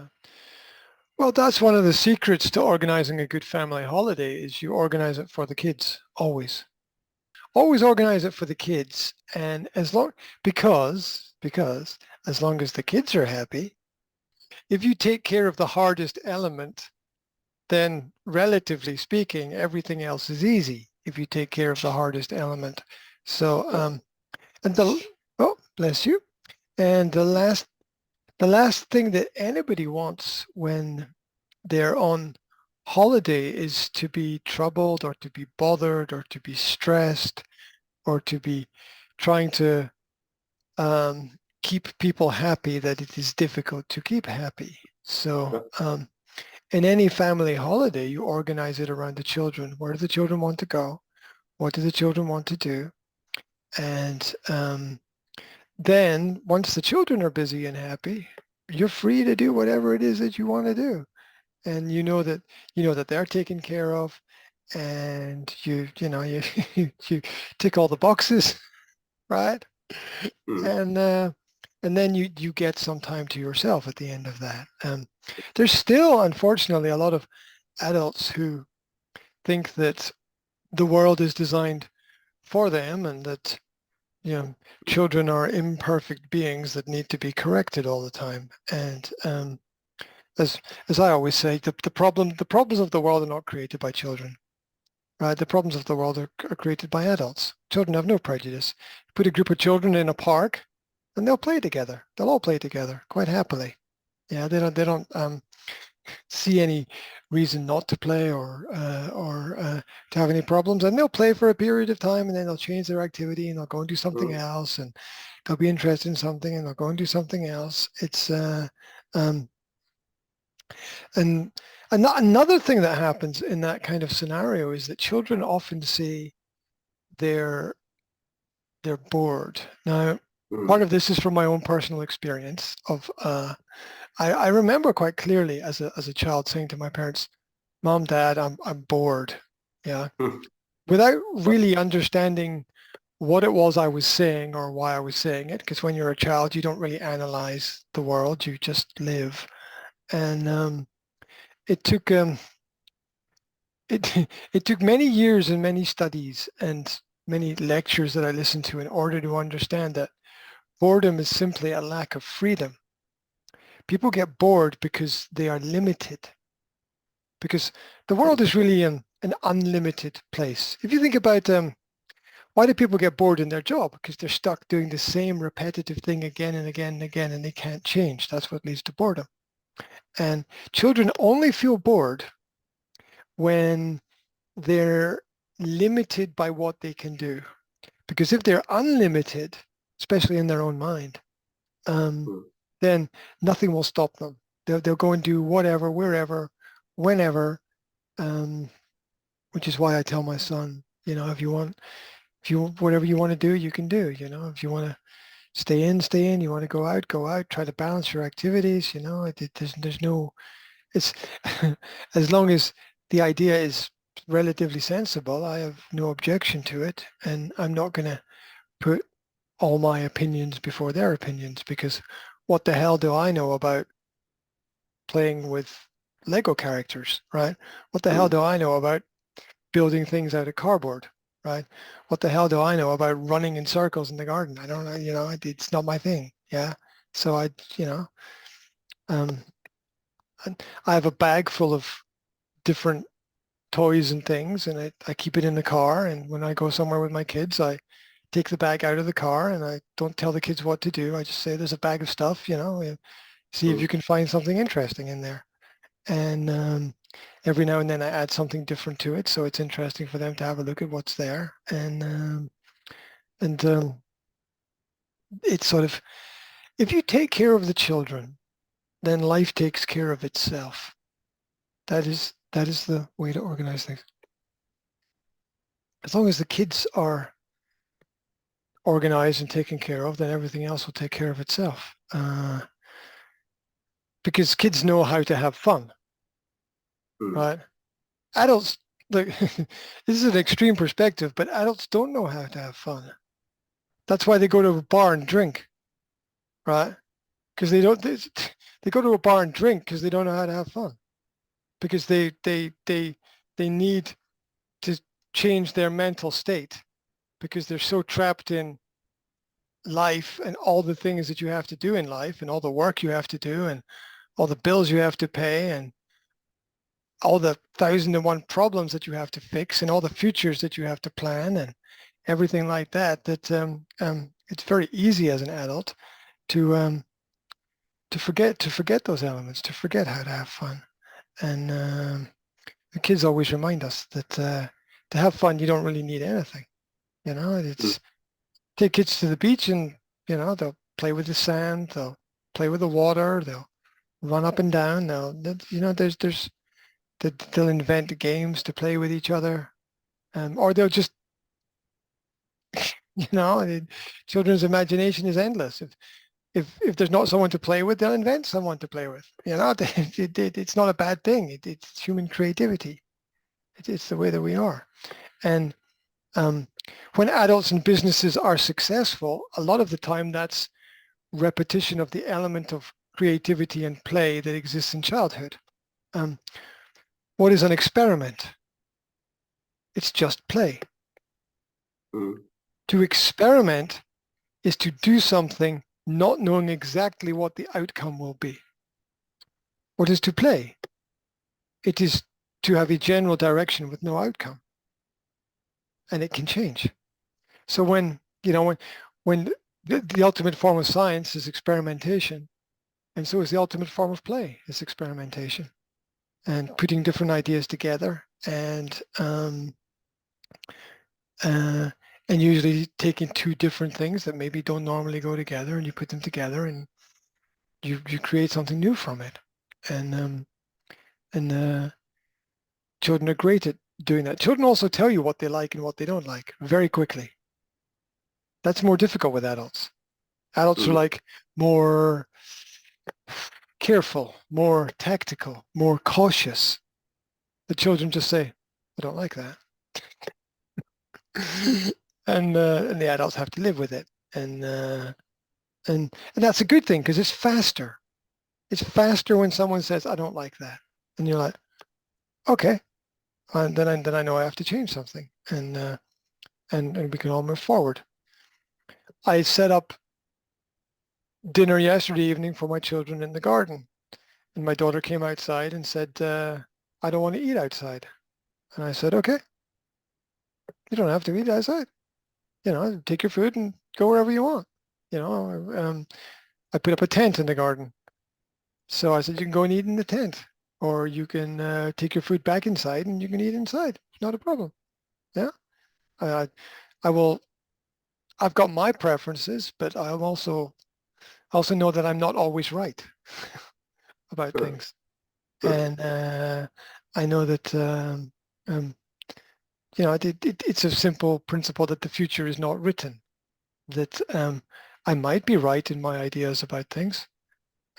Yeah. Well, that's one of the secrets to organizing a good family holiday is you organize it for the kids, always. Always organize it for the kids. And because as long as the kids are happy, if you take care of the hardest element, then relatively speaking, everything else is easy if you take care of the hardest element. So, and oh, bless you. And the last thing that anybody wants when they're on holiday is to be troubled or to be bothered or to be stressed or to be trying to keep people happy that it is difficult to keep happy. So in any family holiday, you organize it around the children. Where do the children want to go? What do the children want to do? And then once the children are busy and happy, you're free to do whatever it is that you want to do. And you know that they're taken care of, and you tick all the boxes, right? Mm. And then you get some time to yourself at the end of that. There's still, unfortunately, a lot of adults who think that the world is designed for them and that children are imperfect beings that need to be corrected all the time. And as as I always say, the problems of the world are not created by children. Right? The problems of the world are created by adults. Children have no prejudice. Put a group of children in a park, and they'll play together. They'll all play together quite happily. Yeah, they don't see any reason not to play or to have any problems, and they'll play for a period of time, and then they'll change their activity, and they'll go and do something Mm. else, and they'll be interested in something, and they'll go and do something else. Um, and another thing that happens in that kind of scenario is that children often say they're they're bored. Now, part Mm. of this is from my own personal experience of I remember quite clearly as a child saying to my parents, "Mom, Dad, I'm bored." Yeah, Mm. without really understanding what it was I was saying or why I was saying it. Because when you're a child, you don't really analyze the world; you just live. And it took it it took many years and many studies and many lectures that I listened to in order to understand that boredom is simply a lack of freedom. People get bored because they are limited, because the world is really an unlimited place. If you think about why do people get bored in their job? Because they're stuck doing the same repetitive thing again and again and again, and they can't change. That's what leads to boredom. And children only feel bored when they're limited by what they can do. Because if they're unlimited, especially in their own mind, um, Mm. then nothing will stop them. They'll go and do whatever, wherever, whenever, um, which is why I tell my son, whatever you want to do, you can do. If you want to stay in, stay in. You want to go out, go out. Try to balance your activities. There's no, it's as long as the idea is relatively sensible, I have no objection to it, and I'm not going to put all my opinions before their opinions because what the hell do I know about playing with Lego characters, right? What the hell Mm. do I know about building things out of cardboard, right? What the hell do I know about running in circles in the garden? I don't know, it's not my thing. Yeah. So um, I have a bag full of different toys and things, and I keep it in the car. And when I go somewhere with my kids, I take the bag out of the car and I don't tell the kids what to do. I just say, there's a bag of stuff, and see if you Mm. can find something interesting in there. And every now and then I add something different to it, so it's interesting for them to have a look at what's there. And it's sort of, if you take care of the children, then life takes care of itself. That is the way to organize things. As long as the kids are organized and taken care of, then everything else will take care of itself. Because kids know how to have fun, Mm. right? Adults, like, this is an extreme perspective, but adults don't know how to have fun. That's why they go to a bar and drink, right? Because They go to a bar and drink because they don't know how to have fun, because they need to change their mental state, because they're so trapped in life and all the things that you have to do in life and all the work you have to do and all the bills you have to pay and all the 1,001 problems that you have to fix and all the futures that you have to plan and everything like that, it's very easy as an adult to forget those elements, to forget how to have fun. And the kids always remind us that to have fun, you don't really need anything. It's take kids to the beach and, they'll play with the sand, they'll play with the water, they'll run up and down. They'll invent games to play with each other, or they'll just, children's imagination is endless. If there's not someone to play with, they'll invent someone to play with. It's not a bad thing. It's human creativity. It's the way that we are. And when adults and businesses are successful, a lot of the time that's repetition of the element of creativity and play that exists in childhood. What is an experiment? It's just play. To experiment is to do something not knowing exactly what the outcome will be. What is to play? It is to have a general direction with no outcome. And it can change. So when the ultimate form of science is experimentation, and so is the ultimate form of play is experimentation, and putting different ideas together and usually taking two different things that maybe don't normally go together, and you put them together and you create something new from it. And children are great at doing that. Children also tell you what they like and what they don't like very quickly. That's more difficult with adults. Adults are like more careful, more tactical, more cautious. The children just say, I don't like that. and the adults have to live with it. And that's a good thing because it's faster. It's faster when someone says, I don't like that. And you're like, okay. And then I know I have to change something, and we can all move forward. I set up dinner yesterday evening for my children in the garden, and my daughter came outside and said, I don't want to eat outside. And I said, okay, you don't have to eat outside. Take your food and go wherever you want. I put up a tent in the garden. So I said, you can go and eat in the tent. Or you can take your food back inside and you can eat inside. Not a problem. Yeah. I've got my preferences, but I also know that I'm not always right about things. And I know that, it's a simple principle that the future is not written, that I might be right in my ideas about things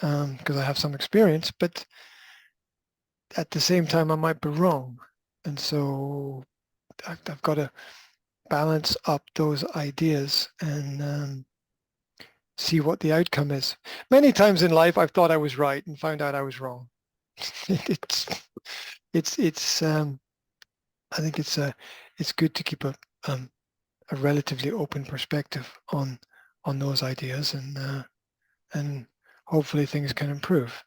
because I have some experience, but at the same time, I might be wrong. And so I've got to balance up those ideas and see what the outcome is. Many times in life, I've thought I was right and found out I was wrong. I think it's good to keep a relatively open perspective on those ideas, and hopefully things can improve.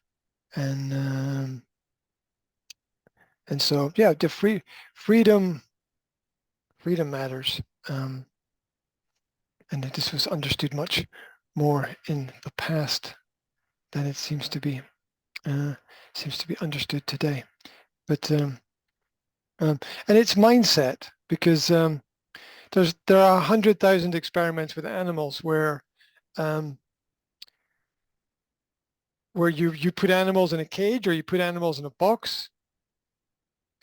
And so, yeah, the freedom matters, and that this was understood much more in the past than it seems to be understood today. But and it's mindset, because there are 100,000 experiments with animals where you put animals in a cage or you put animals in a box,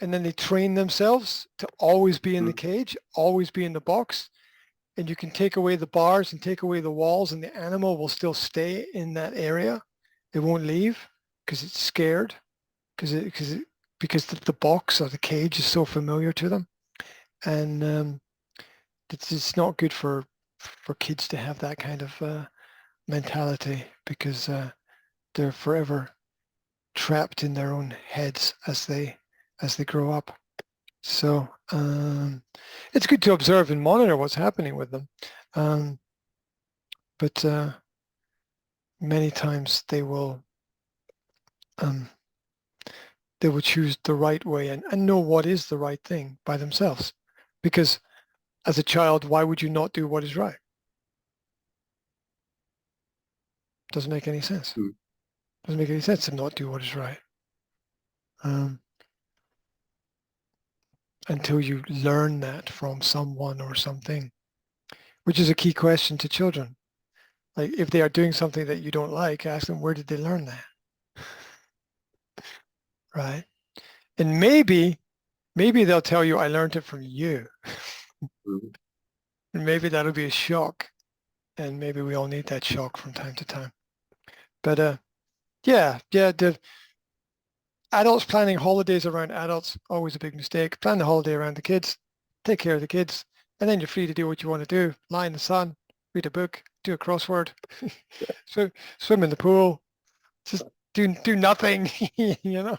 and then they train themselves to always be in the cage, always be in the box. And you can take away the bars and take away the walls, and the animal will still stay in that area. It won't leave because it's scared, because the box or the cage is so familiar to them. And it's not good for kids to have that kind of mentality, because they're forever trapped in their own heads as they grow up. So it's good to observe and monitor what's happening with them. But many times they will choose the right way and know what is the right thing by themselves. Because as a child, why would you not do what is right? Doesn't make any sense. Doesn't make any sense to not do what is right. Until you learn that from someone or something, which is a key question to children. Like if they are doing something that you don't like, ask them, where did they learn that? Right? And maybe they'll tell you, I learned it from you. And maybe that'll be a shock. And maybe we all need that shock from time to time. But the adults planning holidays around adults, always a big mistake. Plan the holiday around the kids, take care of the kids, and then you're free to do what you want to do. Lie in the sun, read a book, do a crossword, swim in the pool, just do nothing, you know.